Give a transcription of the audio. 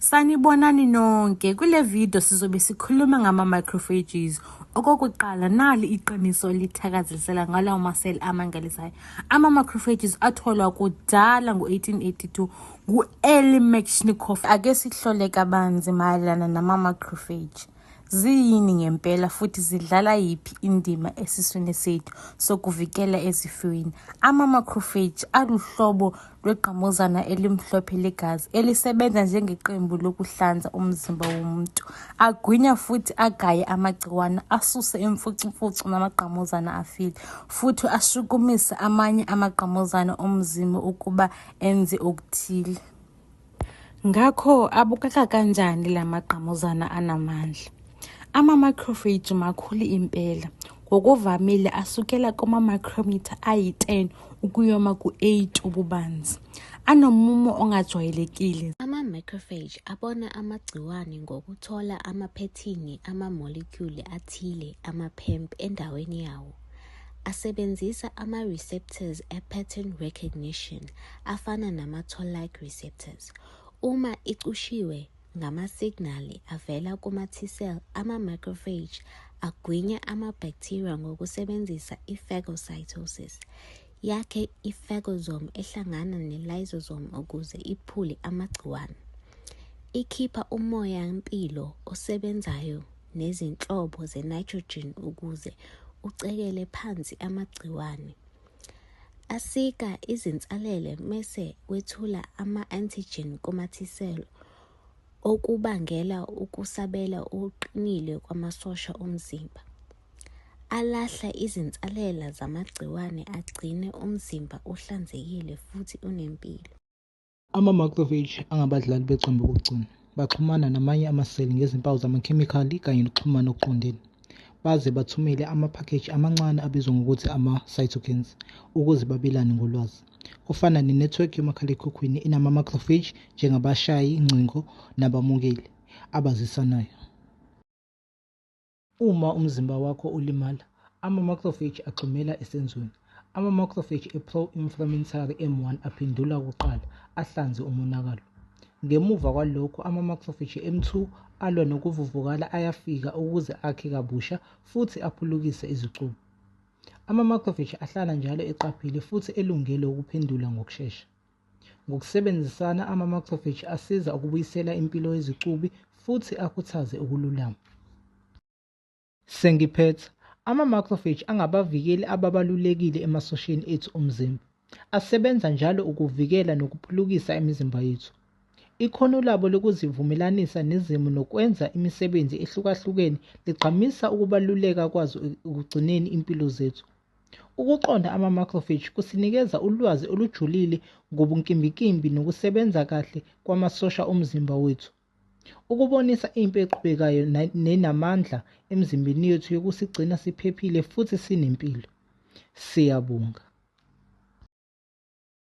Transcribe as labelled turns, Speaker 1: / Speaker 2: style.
Speaker 1: Sanibonani nonke. Kule video sizobe sikhuluma ngama-macrophages. Okokuqala, nali iqiniso elithakazelisela ngalawo maseli amangalisayo. Ama-macrophages atholwa kudala ngo-1882 ngu-Eli Macrophages. Ake sihlole kabanzi mayelana nama-macrophage. Ziyini ngempela futhi zidlala yiphi indima esiswini sethu sokuvikela ezifweni? Ama-macrophage aluhlobo lwegqamuzana elimhlophe legazi elisebenza njengeqembu lokuhlanza umzimba womuntu. Agwinya futhi agaye amagciwane, asuse imfucumfucu namagqamuzana afile, futhi ashukumise amanye amagqamuzana omzimba ukuba enze okuthile. Ngakho abukeka kanjani la magqamuzana anamandla? Ama-macrophage makhulu impela. Ngokuvamile asukela kuma-micrometer ayi-10 ukuyoma ku-8 ububanzi. Anomumo ongajwayelekile.
Speaker 2: Ama-macrophage abona amagciwane ngokuthola amaphethini ama-molecule athile ama-PEMP endaweni yawo. Asebenzisa ama-receptors e-pattern recognition afana nama-toll-like receptors. Uma icushiwe ngama-signali avela kuma-T-cell, ama-macrophage agwinya ama-bacteria ngokusebenzisa i-phagocytosis yakhe i-phagosome ehlangana ne-lysosome ukuze iphule amagciwane. Ikhipha umoya-mpilo osebenzayo nezinhlobo ze-nitrogen ukuze ucekele phansi amagciwane. Asika izinsalele mese wethula ama-antigen kuma-T-cell okubangela ukusabela okuqinile kwamasosha omzimba. Alahla izinsalela zamagciwane agcine umzimba uhlanzekile futhi unempilo.
Speaker 3: Ama-macrophage angabadlali becembu kokugcina. Baxhumana namanye amaseli ngezimpawu zamakhemikhali kanye nokuxhumana okuqondene. Baze bathumele amaphakheji amancane abizwa ngokuthi ama-cytokines ukuze babelane ngolwazi. Kufana nenethiwekhi yomakhalekhukhwini inama-macrophage njengabashayi ingcingo nabamukeli abazisanayo. Uma umzimba wakho ulimala, ama-macrophage agxumela esenzweni. Ama-macrophage e-pro-inflammatory M1 aphendula kuqala ahlanze umonakalo. Ngemuva kwalokho, ama-macrophage M2 alwa nokuvuvukala ayafika ukuze akhe kabusha futhi aphulukise izicubu. Ama-macrophage ahlala njalo eqaphile futhi elungele ukuphendula ngokushesha. Ngokusebenzisana, ama-macrophage asiza ukubuyisela impilo yezicubi futhi akhuthaze ukululama. Sengiphetha, ama-macrophage angabavikeli ababalulekile emasosheni ethu omzimba. Asebenza njalo ukuvikela nokuphulukisa imizimba yethu. Ikhono labo lokuzivumelanisa nezimo nokwenza imisebenzi ehlukahlukene ligqamisa ukubaluleka kwazo ekugcineni impilo zethu. Ukuqonda ama-macrophage kusinikeza ulwazi olujulile ngobunkimbinkimbi nokusebenza kahle kwamasosha omzimba wethu. Ukubonisa impi eqhubekayo nenamandla emzimbeni yethu yokusigcina siphephile futhi sinempilo. Siyabonga.